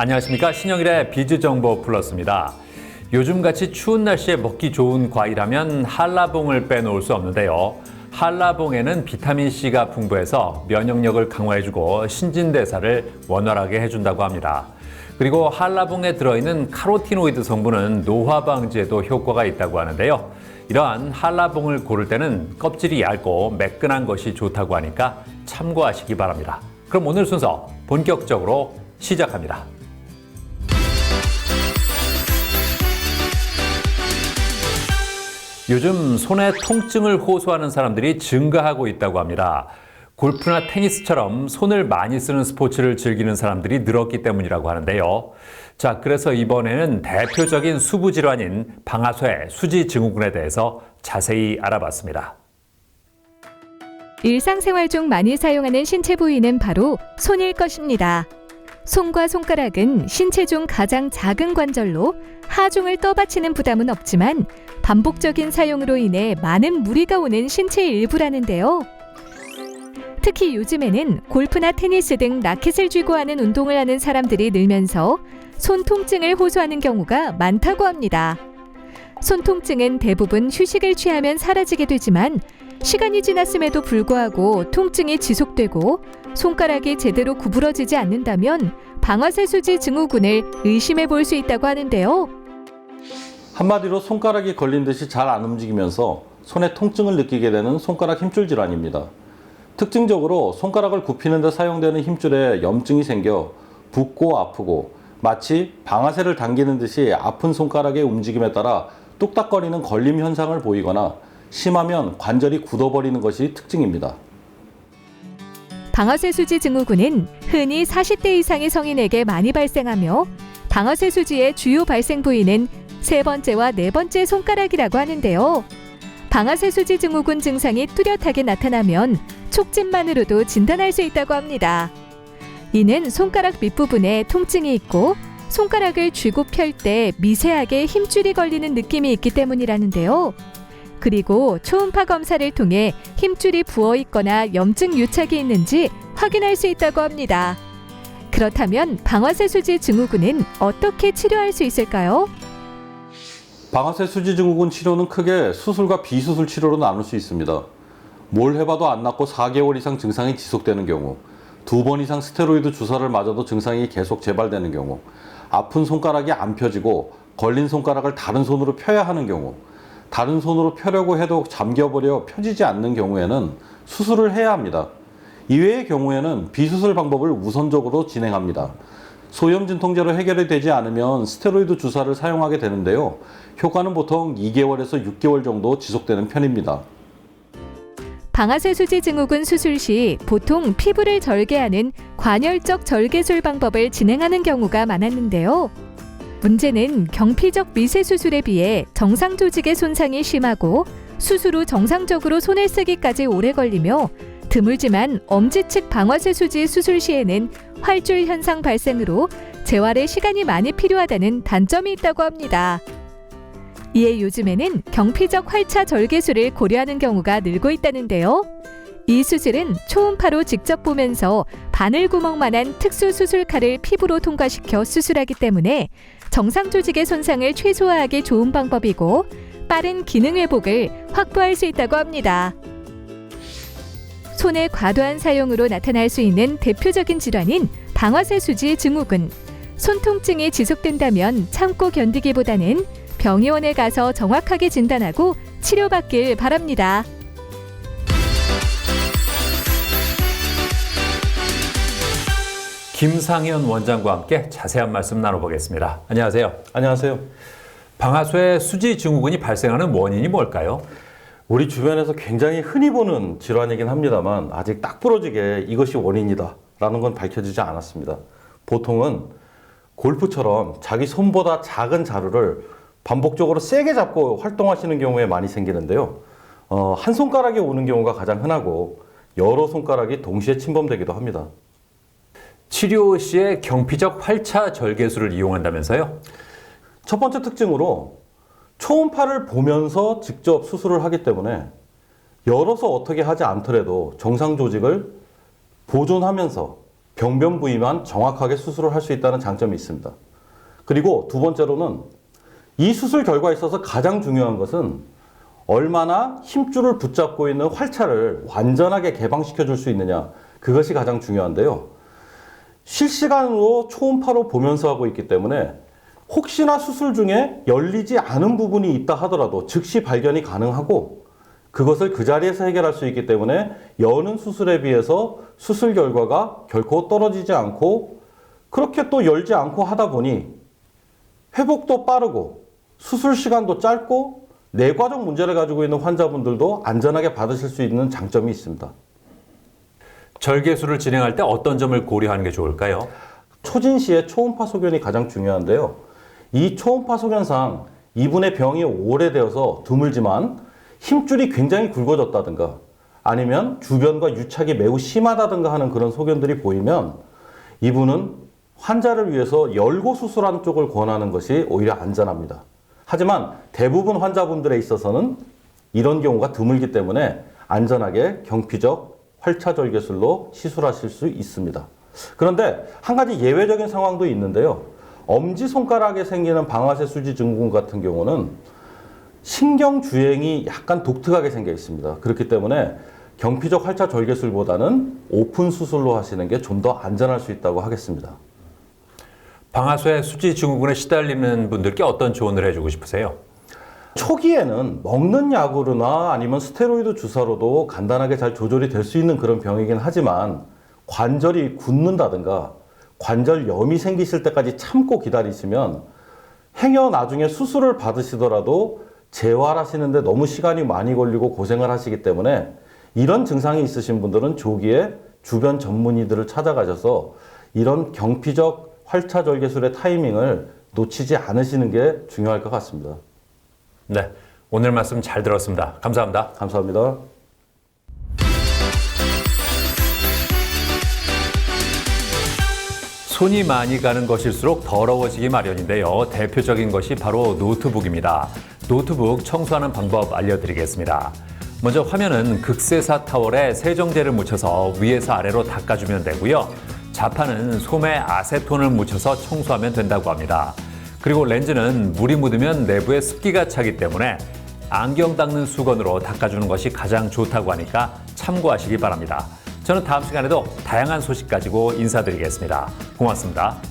안녕하십니까. 신영일의 비즈정보 플러스입니다. 요즘같이 추운 날씨에 먹기 좋은 과일하면 한라봉을 빼놓을 수 없는데요. 한라봉에는 비타민C가 풍부해서 면역력을 강화해주고 신진대사를 원활하게 해준다고 합니다. 그리고 한라봉에 들어있는 카로티노이드 성분은 노화 방지에도 효과가 있다고 하는데요. 이러한 한라봉을 고를 때는 껍질이 얇고 매끈한 것이 좋다고 하니까 참고하시기 바랍니다. 그럼 오늘 순서 본격적으로 시작합니다. 요즘 손에 통증을 호소하는 사람들이 증가하고 있다고 합니다. 골프나 테니스처럼 손을 많이 쓰는 스포츠를 즐기는 사람들이 늘었기 때문이라고 하는데요. 자, 그래서 이번에는 대표적인 수부 질환인 방아쇠 수지 증후군에 대해서 자세히 알아봤습니다. 일상생활 중 많이 사용하는 신체 부위는 바로 손일 것입니다. 손과 손가락은 신체 중 가장 작은 관절로 하중을 떠받치는 부담은 없지만 반복적인 사용으로 인해 많은 무리가 오는 신체의 일부라는데요. 특히 요즘에는 골프나 테니스 등 라켓을 쥐고 하는 운동을 하는 사람들이 늘면서 손 통증을 호소하는 경우가 많다고 합니다. 손 통증은 대부분 휴식을 취하면 사라지게 되지만 시간이 지났음에도 불구하고 통증이 지속되고 손가락이 제대로 구부러지지 않는다면 방아쇠 수지 증후군을 의심해 볼 수 있다고 하는데요. 한마디로 손가락이 걸린 듯이 잘 안 움직이면서 손에 통증을 느끼게 되는 손가락 힘줄 질환입니다. 특징적으로 손가락을 굽히는 데 사용되는 힘줄에 염증이 생겨 붓고 아프고 마치 방아쇠를 당기는 듯이 아픈 손가락의 움직임에 따라 뚝딱거리는 걸림 현상을 보이거나 심하면 관절이 굳어버리는 것이 특징입니다. 방아쇠 수지 증후군은 흔히 40대 이상의 성인에게 많이 발생하며 방아쇠 수지의 주요 발생 부위는 세 번째와 네 번째 손가락이라고 하는데요. 방아쇠 수지 증후군 증상이 뚜렷하게 나타나면 촉진만으로도 진단할 수 있다고 합니다. 이는 손가락 밑부분에 통증이 있고 손가락을 쥐고 펼 때 미세하게 힘줄이 걸리는 느낌이 있기 때문이라는데요. 그리고 초음파 검사를 통해 힘줄이 부어 있거나 염증 유착이 있는지 확인할 수 있다고 합니다. 그렇다면 방아쇠 수지 증후군은 어떻게 치료할 수 있을까요? 방아쇠 수지 증후군 치료는 크게 수술과 비수술 치료로 나눌 수 있습니다. 뭘 해봐도 안 낫고 4개월 이상 증상이 지속되는 경우, 2번 이상 스테로이드 주사를 맞아도 증상이 계속 재발되는 경우, 아픈 손가락이 안 펴지고 걸린 손가락을 다른 손으로 펴야 하는 경우, 다른 손으로 펴려고 해도 잠겨버려 펴지지 않는 경우에는 수술을 해야 합니다. 이외의 경우에는 비수술 방법을 우선적으로 진행합니다. 소염 진통제로 해결이 되지 않으면 스테로이드 주사를 사용하게 되는데요. 효과는 보통 2개월에서 6개월 정도 지속되는 편입니다. 방아쇠 수지 증후군 수술 시 보통 피부를 절개하는 관열적 절개술 방법을 진행하는 경우가 많았는데요. 문제는 경피적 미세 수술에 비해 정상 조직의 손상이 심하고 수술 후 정상적으로 손을 쓰기까지 오래 걸리며 드물지만 엄지측 방아쇠 수지 수술 시에는 활줄 현상 발생으로 재활에 시간이 많이 필요하다는 단점이 있다고 합니다. 이에 요즘에는 경피적 활차 절개술을 고려하는 경우가 늘고 있다는데요. 이 수술은 초음파로 직접 보면서 바늘구멍만한 특수 수술칼을 피부로 통과시켜 수술하기 때문에 정상 조직의 손상을 최소화하기 좋은 방법이고 빠른 기능 회복을 확보할 수 있다고 합니다. 손의 과도한 사용으로 나타날 수 있는 대표적인 질환인 방아쇠 수지 증후군. 손 통증이 지속된다면 참고 견디기보다는 병의원에 가서 정확하게 진단하고 치료받길 바랍니다. 김상현 원장과 함께 자세한 말씀 나눠보겠습니다. 안녕하세요. 안녕하세요. 방아쇠 수지 증후군이 발생하는 원인이 뭘까요? 우리 주변에서 굉장히 흔히 보는 질환이긴 합니다만 아직 딱 부러지게 이것이 원인이다 라는 건 밝혀지지 않았습니다. 보통은 골프처럼 자기 손보다 작은 자루를 반복적으로 세게 잡고 활동하시는 경우에 많이 생기는데요. 한 손가락에 오는 경우가 가장 흔하고 여러 손가락이 동시에 침범되기도 합니다. 치료 시에 경피적 활차 절개술을 이용한다면서요? 첫 번째 특징으로 초음파를 보면서 직접 수술을 하기 때문에 열어서 어떻게 하지 않더라도 정상 조직을 보존하면서 경변 부위만 정확하게 수술을 할 수 있다는 장점이 있습니다. 그리고 두 번째로는 이 수술 결과에 있어서 가장 중요한 것은 얼마나 힘줄을 붙잡고 있는 활차를 완전하게 개방시켜 줄 수 있느냐, 그것이 가장 중요한데요. 실시간으로 초음파로 보면서 하고 있기 때문에 혹시나 수술 중에 열리지 않은 부분이 있다 하더라도 즉시 발견이 가능하고 그것을 그 자리에서 해결할 수 있기 때문에 여는 수술에 비해서 수술 결과가 결코 떨어지지 않고 그렇게 또 열지 않고 하다 보니 회복도 빠르고 수술 시간도 짧고 내과적 문제를 가지고 있는 환자분들도 안전하게 받으실 수 있는 장점이 있습니다. 절개술을 진행할 때 어떤 점을 고려하는 게 좋을까요? 초진 시의 초음파 소견이 가장 중요한데요. 이 초음파 소견상 이분의 병이 오래되어서 드물지만 힘줄이 굉장히 굵어졌다든가 아니면 주변과 유착이 매우 심하다든가 하는 그런 소견들이 보이면 이분은 환자를 위해서 열고 수술하는 쪽을 권하는 것이 오히려 안전합니다. 하지만 대부분 환자분들에 있어서는 이런 경우가 드물기 때문에 안전하게 경피적 활차절개술로 시술하실 수 있습니다. 그런데 한 가지 예외적인 상황도 있는데요. 엄지손가락에 생기는 방아쇠 수지 증후군 같은 경우는 신경주행이 약간 독특하게 생겨 있습니다. 그렇기 때문에 경피적 활차절개술보다는 오픈 수술로 하시는 게 좀 더 안전할 수 있다고 하겠습니다. 방아쇠 수지 증후군에 시달리는 분들께 어떤 조언을 해주고 싶으세요? 초기에는 먹는 약으로나 아니면 스테로이드 주사로도 간단하게 잘 조절이 될 수 있는 그런 병이긴 하지만 관절이 굳는다든가 관절염이 생기실 때까지 참고 기다리시면 행여 나중에 수술을 받으시더라도 재활하시는데 너무 시간이 많이 걸리고 고생을 하시기 때문에 이런 증상이 있으신 분들은 조기에 주변 전문의들을 찾아가셔서 이런 경피적 활차절개술의 타이밍을 놓치지 않으시는 게 중요할 것 같습니다. 네, 오늘 말씀 잘 들었습니다. 감사합니다. 감사합니다. 손이 많이 가는 것일수록 더러워지기 마련인데요. 대표적인 것이 바로 노트북입니다. 노트북 청소하는 방법 알려드리겠습니다. 먼저 화면은 극세사 타월에 세정제를 묻혀서 위에서 아래로 닦아주면 되고요. 자판은 솜에 아세톤을 묻혀서 청소하면 된다고 합니다. 그리고 렌즈는 물이 묻으면 내부에 습기가 차기 때문에 안경 닦는 수건으로 닦아주는 것이 가장 좋다고 하니까 참고하시기 바랍니다. 저는 다음 시간에도 다양한 소식 가지고 인사드리겠습니다. 고맙습니다.